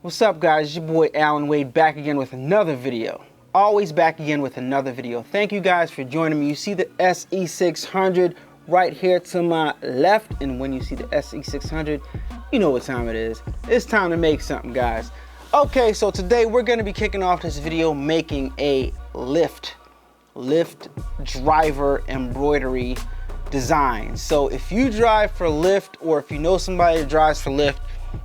What's up, guys? It's your boy Allan Wade back again with another video. Always back again with another video. Thank you guys for joining me. You see the SE600 right here to my left, and when you see the SE600, you know what time it is. It's time to make something, guys. Okay, so today we're going to be kicking off this video making a LYFT driver embroidery design. So if you drive for LYFT, or if you know somebody that drives for LYFT,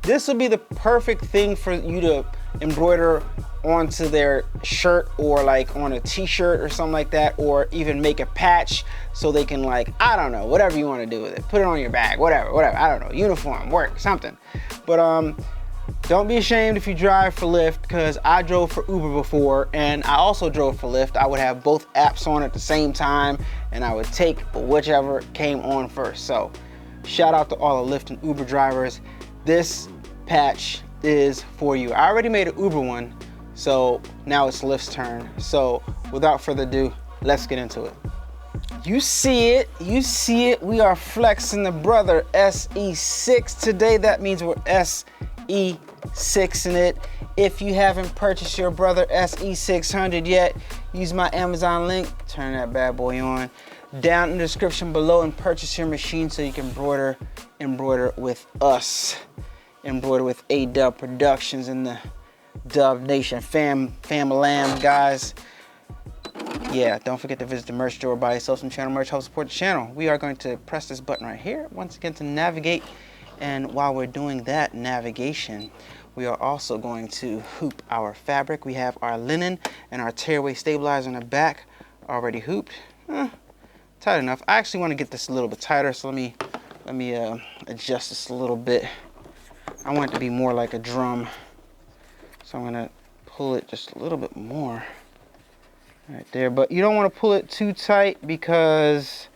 this will be the perfect thing for you to embroider onto their shirt, or like on a t-shirt or something like that, or even make a patch so they can, like, I don't know, whatever you want to do with it. Put it on your bag, whatever, I don't know, uniform, work, something. But don't be ashamed if you drive for LYFT, because I drove for Uber before, and I also drove for LYFT. I would have both apps on at the same time, and I would take whichever came on first. So shout out to all the LYFT and Uber drivers. This patch is for you. I already made an Uber one, so now it's LYFT's turn. So without further ado, let's get into it. You see it, we are flexing the brother SE6 today. That means we're SE6 in it. If you haven't purchased your brother SE600 yet, use my Amazon link, turn that bad boy on down in the description below, and purchase your machine so you can embroider with us. Embroider with A-Dubb Productions and the Dub Nation fam-lam, guys. Yeah, don't forget to visit the merch store, buy yourself some channel merch, help support the channel. We are going to press this button right here once again to navigate, and while we're doing that navigation, we are also going to hoop our fabric. We have our linen and our tearaway stabilizer in the back already hooped. Tight enough. I actually want to get this a little bit tighter, so let me adjust this a little bit. I want it to be more like a drum, so I'm gonna pull it just a little bit more right there. But you don't want to pull it too tight, because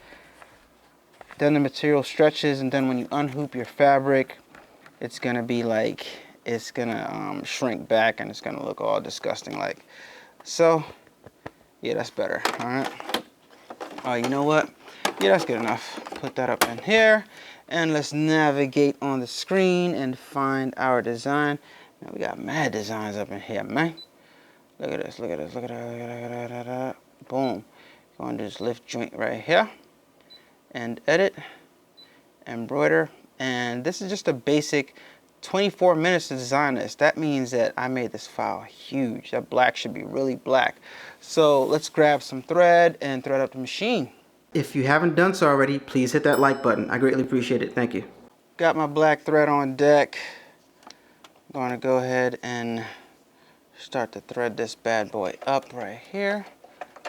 then the material stretches, and then when you unhoop your fabric, it's gonna be like, it's gonna shrink back, and it's gonna look all disgusting like. So yeah, that's better. All right. You know what? Yeah, that's good enough. Put that up in here, and let's navigate on the screen and find our design. Now we got mad designs up in here, man. Look at this, look at this, look at that. Boom. Go into this lift joint right here, and edit, embroider, and this is just a basic 24 minutes to design this. That means that I made this file huge. That black should be really black. So let's grab some thread and thread up the machine. If you haven't done so already, please hit that like button. I greatly appreciate it. Thank you. Got my black thread on deck. I'm going to go ahead and start to thread this bad boy up right here.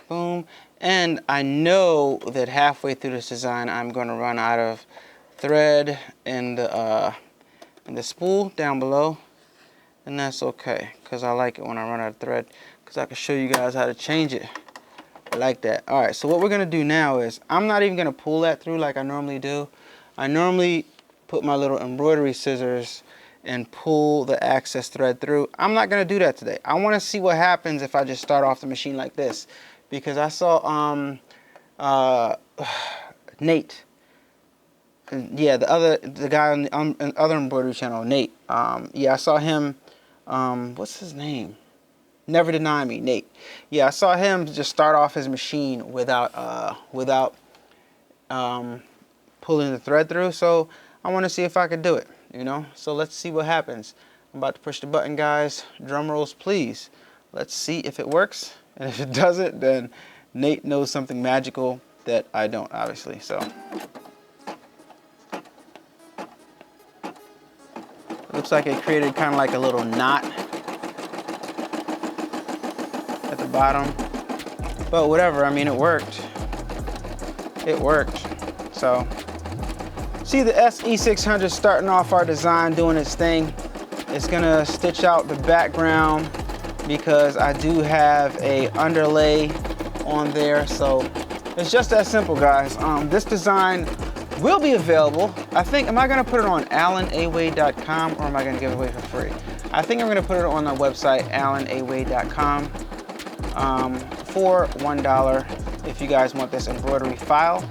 Boom. And I know that halfway through this design, I'm going to run out of thread in the spool down below. And that's okay, because I like it when I run out of thread, because I can show you guys how to change it. I like that. All right, so what we're gonna do now is, I'm not even gonna pull that through like I normally do. I normally put my little embroidery scissors and pull the excess thread through. I'm not gonna do that today. I wanna see what happens if I just start off the machine like this, because I saw Nate. Yeah, the guy on the other embroidery channel, Nate. Yeah, I saw him, what's his name? Never Deny Me, Nate. Yeah, I saw him just start off his machine without pulling the thread through. So I want to see if I could do it, you know? So let's see what happens. I'm about to push the button, guys. Drum rolls, please. Let's see if it works. And if it doesn't, then Nate knows something magical that I don't, obviously. So it looks like it created kind of like a little knot at the bottom, but whatever. I mean, it worked. It worked. So see the SE600 starting off our design, doing its thing. It's gonna stitch out the background, because I do have a underlay on there. So it's just that simple, guys. This design will be available. I think, am I gonna put it on allanawade.com, or am I gonna give it away for free? I think I'm gonna put it on the website, allanawade.com, for $1 if you guys want this embroidery file.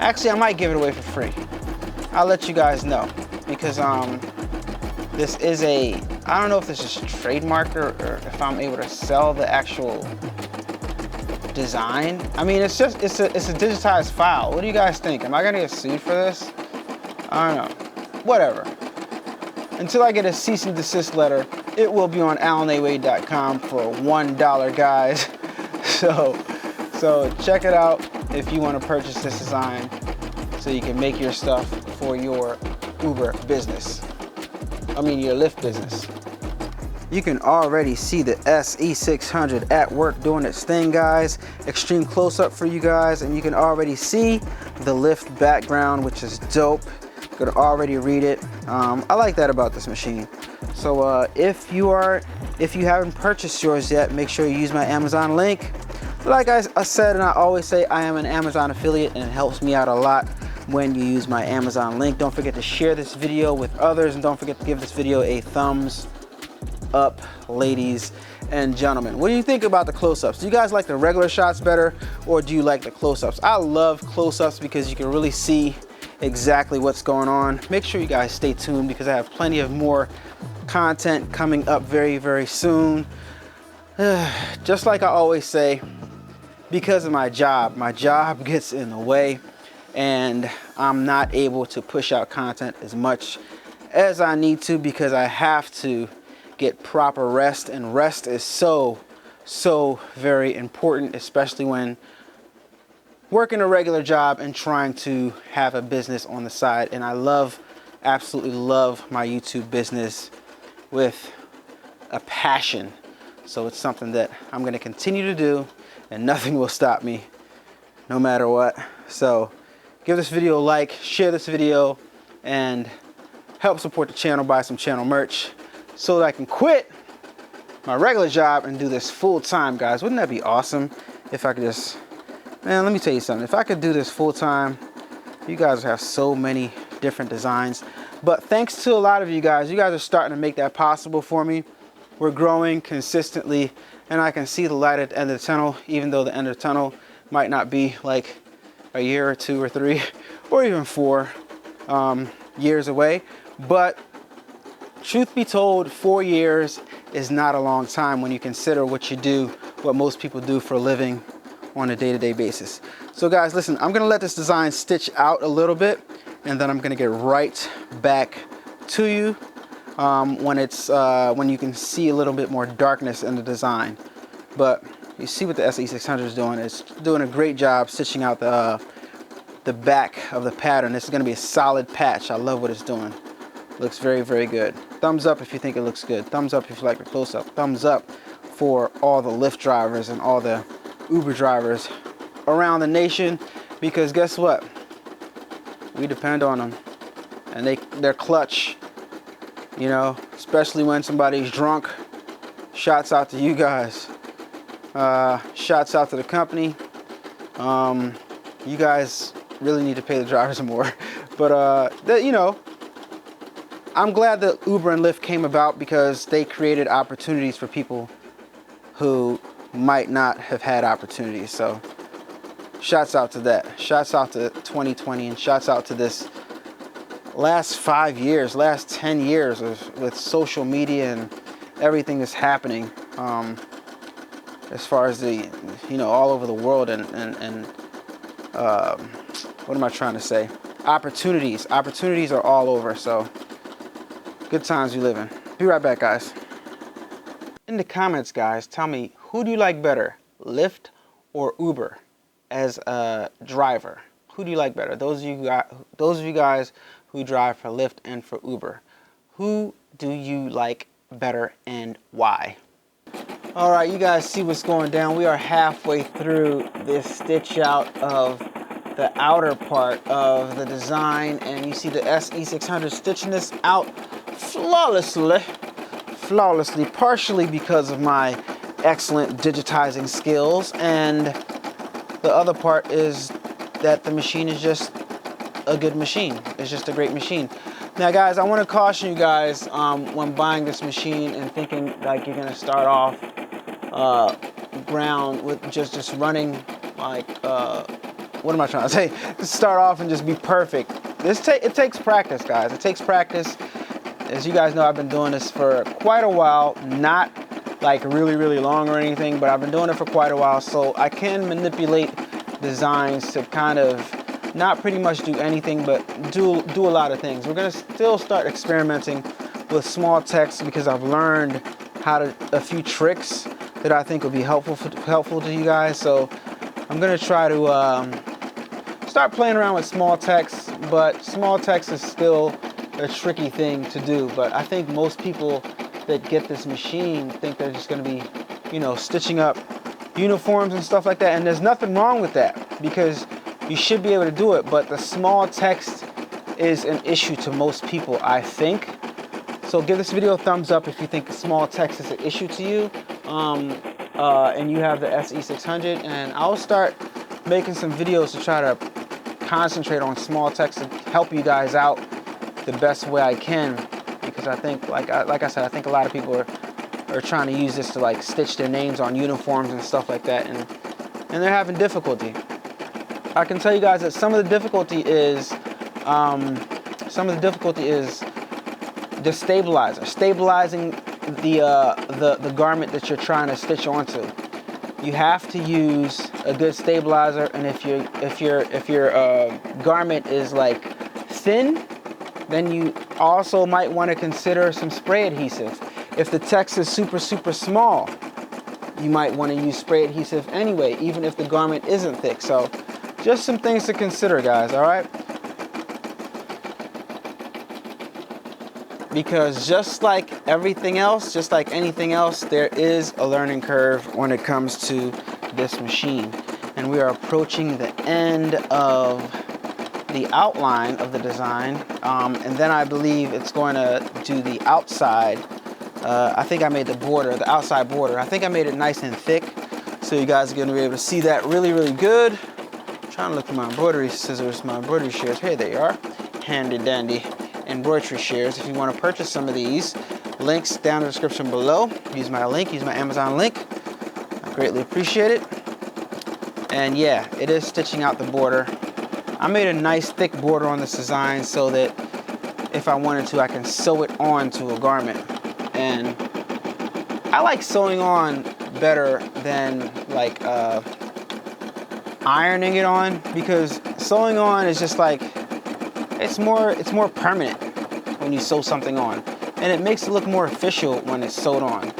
Actually, I might give it away for free. I'll let you guys know, because This is a, I don't know if this is trademark or if I'm able to sell the actual design. I mean, it's a digitized file. What do you guys think? Am I gonna get sued for this? I don't know. Whatever. Until I get a cease and desist letter, it will be on allanawade.com for $1, guys. So check it out if you want to purchase this design so you can make your stuff for your Uber business. I mean, your Lyft business. You can already see the SE600 at work doing its thing, guys. Extreme close-up for you guys, and you can already see the LYFT background, which is dope. You could already read it. I like that about this machine. So if you haven't purchased yours yet, make sure you use my Amazon link. Like I said, and I always say, I am an Amazon affiliate, and it helps me out a lot when you use my Amazon link. Don't forget to share this video with others, and don't forget to give this video a thumbs up, ladies and gentlemen. What do you think about the close-ups? Do you guys like the regular shots better, or do you like the close-ups? I love close-ups because you can really see exactly what's going on. Make sure you guys stay tuned because I have plenty of more content coming up very, very soon. Just like I always say, because of my job gets in the way, and I'm not able to push out content as much as I need to because I have to get proper rest, and rest is so very important, especially when working a regular job and trying to have a business on the side. And I absolutely love my YouTube business with a passion. So it's something that I'm going to continue to do, and nothing will stop me no matter what. So give this video a like, share this video, and help support the channel. Buy some channel merch so that I can quit my regular job and do this full time, guys. Wouldn't that be awesome if I could just, man, let me tell you something. If I could do this full time, you guys have so many different designs. But thanks to a lot of you guys are starting to make that possible for me. We're growing consistently, and I can see the light at the end of the tunnel, even though the end of the tunnel might not be like a year or 2 or 3 or even 4 years away. But truth be told, 4 years is not a long time when you consider what you do, what most people do for a living on a day-to-day basis. So guys, listen, I'm gonna let this design stitch out a little bit, and then I'm gonna get right back to you when you can see a little bit more darkness in the design. But you see what the SE600 is doing. It's doing a great job stitching out the back of the pattern. This is gonna be a solid patch. I love what it's doing. Looks very, very good. Thumbs up if you think it looks good. Thumbs up if you like the close-up. Thumbs up for all the Lyft drivers and all the Uber drivers around the nation, because guess what? We depend on them, and they're clutch, you know, especially when somebody's drunk. Shouts out to you guys. Shouts out to the company. You guys really need to pay the drivers more. But you know, I'm glad that Uber and Lyft came about because they created opportunities for people who might not have had opportunities. So shouts out to that. Shouts out to 2020, and shouts out to this last 5 years, last 10 years with social media and everything that's happening as far as the, you know, all over the world, and what am I trying to say? Opportunities are all over. So good times we live in. Be right back, guys. In the comments, guys, tell me, who do you like better, Lyft or Uber as a driver? Who do you like better? Those of you guys who drive for Lyft and for Uber, who do you like better and why? All right, you guys see what's going down. We are halfway through this stitch out of the outer part of the design, and you see the SE600 stitching this out flawlessly, partially because of my excellent digitizing skills, and the other part is that the machine is just a good machine. It's just a great machine. Now guys, I want to caution you guys when buying this machine and thinking like you're gonna start off ground with just running like what am I trying to say? Start off and just be perfect. It takes practice, guys. It takes practice. as you guys know, I've been doing this for quite a while, not like really long or anything, but I've been doing it for quite a while, so I can manipulate designs to kind of not pretty much do anything, but do a lot of things. We're gonna still start experimenting with small text because I've learned a few tricks that I think will be helpful to you guys. So I'm gonna try to start playing around with small text, but small text is still a tricky thing to do. But I think most people that get this machine think they're just going to be, you know, stitching up uniforms and stuff like that, and there's nothing wrong with that because you should be able to do it, but the small text is an issue to most people, I think. So give this video a thumbs up if you think small text is an issue to you, and you have the SE600, and I'll start making some videos to try to concentrate on small text and help you guys out the best way I can, because I think, like I said, I think a lot of people are trying to use this to like stitch their names on uniforms and stuff like that, and they're having difficulty. I can tell you guys that some of the difficulty is the stabilizing the garment that you're trying to stitch onto. You have to use a good stabilizer, and if your garment is like thin, then you also might want to consider some spray adhesive. If the text is super small, you might want to use spray adhesive anyway, even if the garment isn't thick. So just some things to consider, guys, all right? Because just like everything else, just like anything else, there is a learning curve when it comes to this machine. And we are approaching the end of the outline of the design, and then I believe it's going to do the outside. I think I made the outside border. I think I made it nice and thick, so you guys are going to be able to see that really good. I'm trying to look for my embroidery scissors, my embroidery shears. Here they are, handy dandy embroidery shears. If you want to purchase some of these, links down in the description below. Use my link, use my Amazon link. I greatly appreciate it. And yeah, it is stitching out the border. I made a nice thick border on this design so that if I wanted to, I can sew it onto a garment. And I like sewing on better than like ironing it on, because sewing on is just like, it's more permanent when you sew something on, and it makes it look more official when it's sewed on.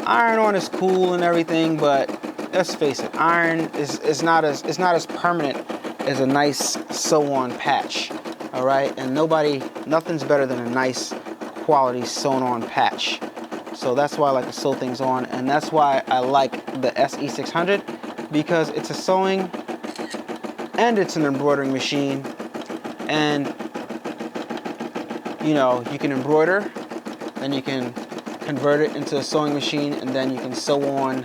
Iron on is cool and everything, but let's face it, iron is not as permanent as a nice sew-on patch, all right? And nothing's better than a nice quality sewn-on patch. So that's why I like to sew things on, and that's why I like the SE600, because it's a sewing and it's an embroidering machine, and you know, you can embroider, then you can convert it into a sewing machine, and then you can sew on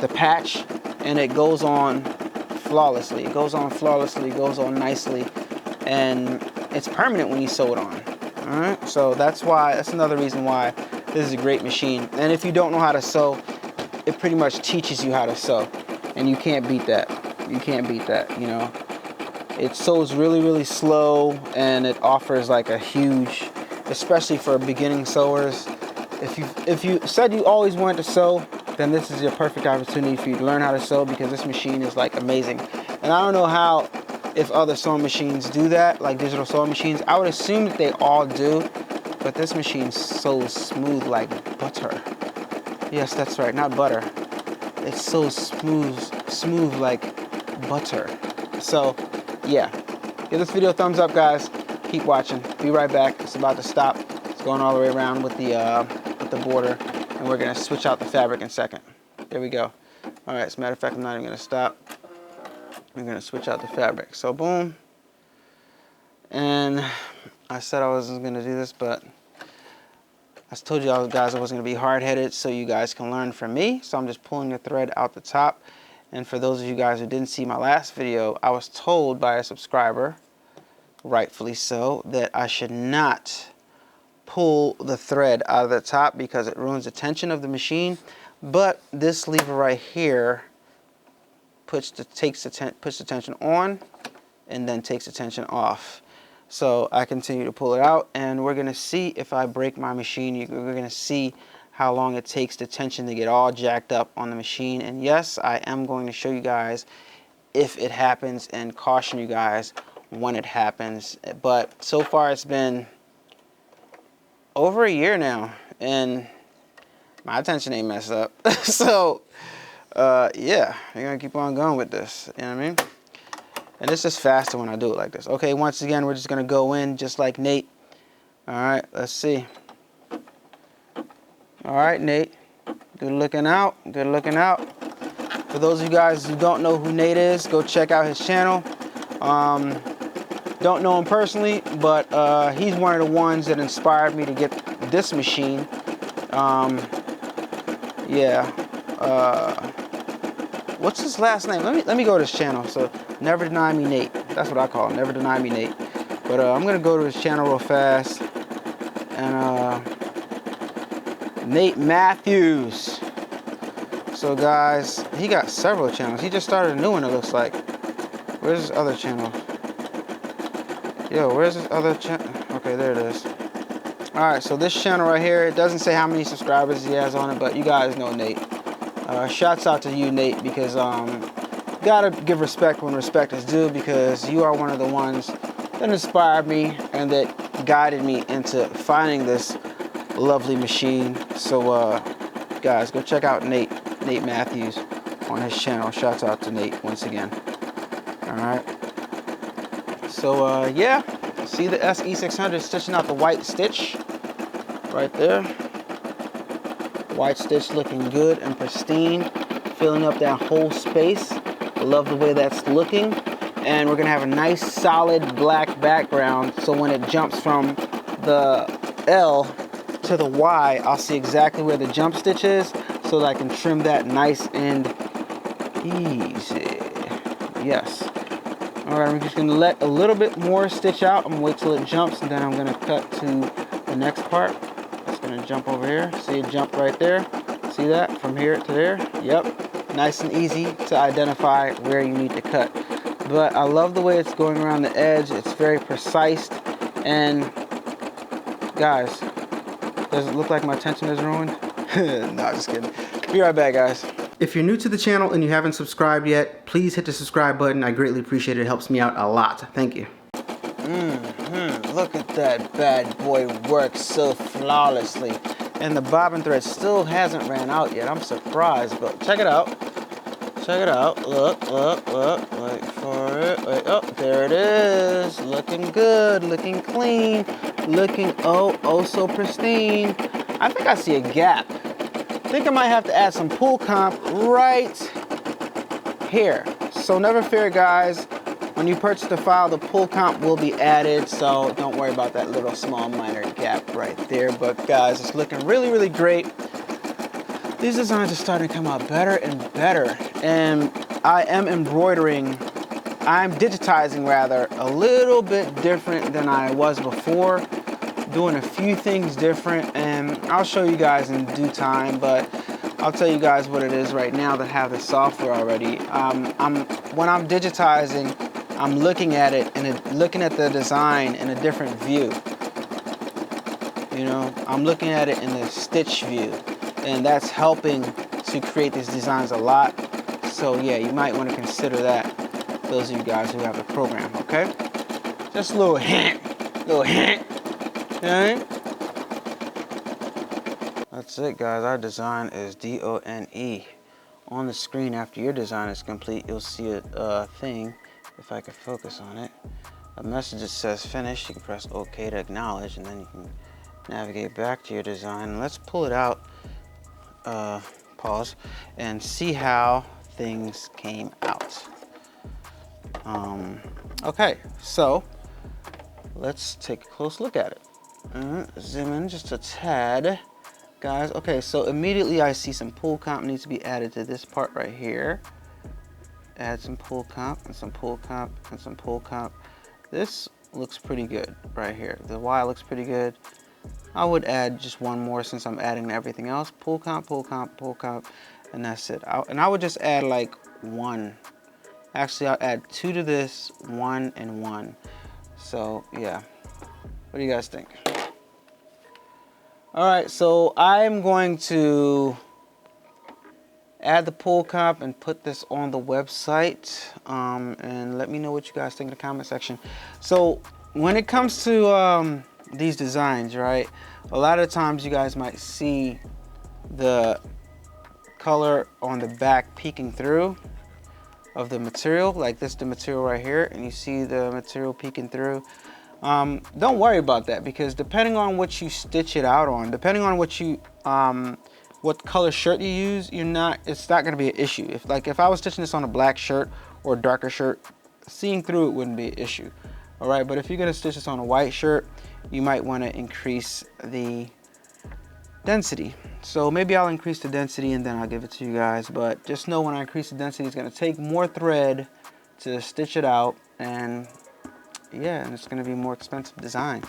the patch, and it goes on flawlessly. It goes on flawlessly, it goes on nicely, and it's permanent when you sew it on. All right, so that's another reason why this is a great machine. And if you don't know how to sew, it pretty much teaches you how to sew, and you can't beat that. You can't beat that, you know. It sews really slow, and it offers like a huge, especially for beginning sewers. If you said you always wanted to sew, then this is your perfect opportunity for you to learn how to sew, because this machine is like amazing. And I don't know if other sewing machines do that, like digital sewing machines. I would assume that they all do, but this machine sews smooth like butter. Yes, that's right, not butter. It's so smooth like butter. So yeah, give this video a thumbs up, guys. Keep watching. Be right back. It's about to stop. It's going all the way around with the border, and we're gonna switch out the fabric in a second. There we go. All right, as a matter of fact, I'm not even gonna stop. I'm gonna switch out the fabric. So boom. And I said I wasn't gonna do this, but I told you guys I wasn't gonna be hard-headed, so you guys can learn from me. So I'm just pulling the thread out the top. And for those of you guys who didn't see my last video, I was told by a subscriber, rightfully so, that I should not pull the thread out of the top because it ruins the tension of the machine. But this lever right here puts the tension on and then takes the tension off. So I continue to pull it out, and we're gonna see if I break my machine. We're gonna see how long it takes the tension to get all jacked up on the machine. And yes, I am going to show you guys if it happens and caution you guys when it happens. But so far it's been over a year now, and my tension ain't messed up. So yeah, we're gonna keep on going with this, you know what I mean? And it's just faster when I do it like this. Okay, once again, we're just gonna go in just like Nate. All right, let's see. All right, Nate, good looking out, good looking out. For those of you guys who don't know who Nate is, go check out his channel. Don't know him personally, but he's one of the ones that inspired me to get this machine. Yeah. What's his last name? Let me go to his channel. So Never Deny Me Nate. That's what I call him. Never Deny Me Nate. But I'm gonna go to his channel real fast. And Nate Matthews. So guys, he got several channels. He just started a new one, it looks like. Where's his other channel? Yo, where's his other channel? Okay, there it is. Alright, so this channel right here, it doesn't say how many subscribers he has on it, but you guys know Nate. Shouts out to you, Nate, because gotta give respect when respect is due, because you are one of the ones that inspired me and that guided me into finding this lovely machine. So guys, go check out Nate Matthews on his channel. Shouts out to Nate once again. Alright. So yeah, see the SE600 stitching out the white stitch right there. White stitch looking good and pristine, filling up that whole space. I love the way that's looking. And we're gonna have a nice solid black background, so when it jumps from the L to the Y, I'll see exactly where the jump stitch is, so that I can trim that nice and easy. Yes. All right, I'm just gonna let a little bit more stitch out. I'm gonna wait till it jumps, and then I'm gonna cut to the next part. It's gonna jump over here. See it jump right there? See that? From here to there? Yep. Nice and easy to identify where you need to cut. But I love the way it's going around the edge. It's very precise. And guys, does it look like my tension is ruined? No, just kidding. Be right back, guys. If you're new to the channel and you haven't subscribed yet, please hit the subscribe button. I greatly appreciate it. It helps me out a lot. Thank you. Look at that bad boy work so flawlessly. And the bobbin thread still hasn't ran out yet. I'm surprised, but check it out. Check it out. Look. Wait for it. Wait, oh, there it is. Looking good, looking clean, looking oh so pristine. I think I see a gap. I think I might have to add some pool comp right here. So never fear, guys. When you purchase the file, the pool comp will be added, so don't worry about that little small minor gap right there. But guys, it's looking really, really great. These designs are starting to come out better and better. And I am embroidering, I'm digitizing rather, a little bit different than I was before. Doing a few things different, and I'll show you guys in due time, but I'll tell you guys what it is right now that have the software already. When I'm digitizing, I'm looking at it and looking at the design in a different view. You know, I'm looking at it in the stitch view, and that's helping to create these designs a lot. So yeah, you might want to consider that, those of you guys who have the program, okay? Just a little hint, okay? That's it, guys. Our design is DONE. On the screen after your design is complete, you'll see a thing, if I can focus on it. A message that says finish. You can press OK to acknowledge, and then you can navigate back to your design. Let's pull it out, pause, and see how things came out. Okay, so let's take a close look at it. Zoom in just a tad. Guys, okay, so immediately I see some pool comp needs to be added to this part right here. Add some pool comp and some pool comp and some pool comp. This looks pretty good right here. The Y looks pretty good. I would add just one more since I'm adding everything else. Pool comp, pool comp, pool comp, and that's it. And I would just add like one. Actually, I'll add two to this, one and one. So yeah, what do you guys think? All right, so I'm going to add the pull comp and put this on the website, and let me know what you guys think in the comment section. So when it comes to these designs, right, a lot of times you guys might see the color on the back peeking through of the material, like this, the material right here, and you see the material peeking through. Don't worry about that, because depending on what you stitch it out on, depending on what you what color shirt you use, it's not going to be an issue. If I was stitching this on a black shirt or a darker shirt, seeing through it wouldn't be an issue. All right, but if you're going to stitch this on a white shirt, you might want to increase the density. So maybe I'll increase the density and then I'll give it to you guys, but just know when I increase the density, it's going to take more thread to stitch it out, and yeah, and it's going to be more expensive design.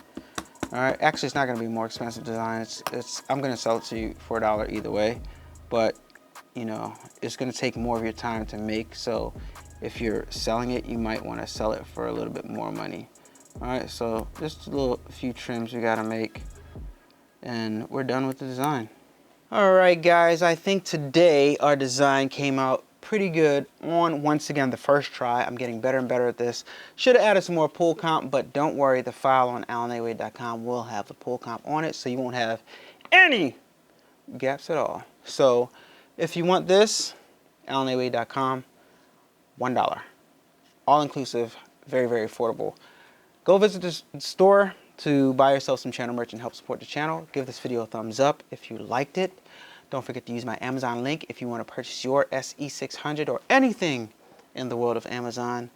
All right, actually it's not going to be more expensive design. I'm going to sell it to you for $1 either way, but you know, it's going to take more of your time to make. So if you're selling it, you might want to sell it for a little bit more money. All right, so just a few trims we got to make, and we're done with the design. All right, guys, I think today our design came out pretty good on, once again, the first try. I'm getting better and better at this. Should have added some more pull comp, but don't worry, the file on allanawade.com will have the pull comp on it, so you won't have any gaps at all. So if you want this, allanawade.com, $1, all inclusive, very, very affordable. Go visit the store to buy yourself some channel merch and help support the channel. Give this video a thumbs up if you liked it. Don't forget to use my Amazon link if you want to purchase your SE600 or anything in the world of Amazon.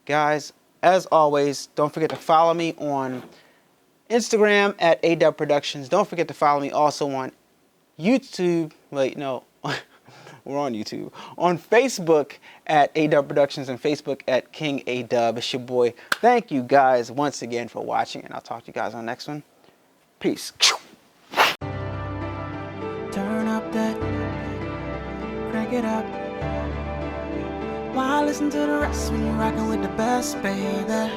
Guys, as always, don't forget to follow me on Instagram at adubbproductions. Don't forget to follow me also on YouTube. Wait, no, we're on YouTube. On Facebook at adubbproductions and Facebook at King A-Dubb. It's your boy. Thank you guys once again for watching, and I'll talk to you guys on the next one. Peace. Turn up that, crank it up. Why listen to the rest when you're rocking with the best, baby?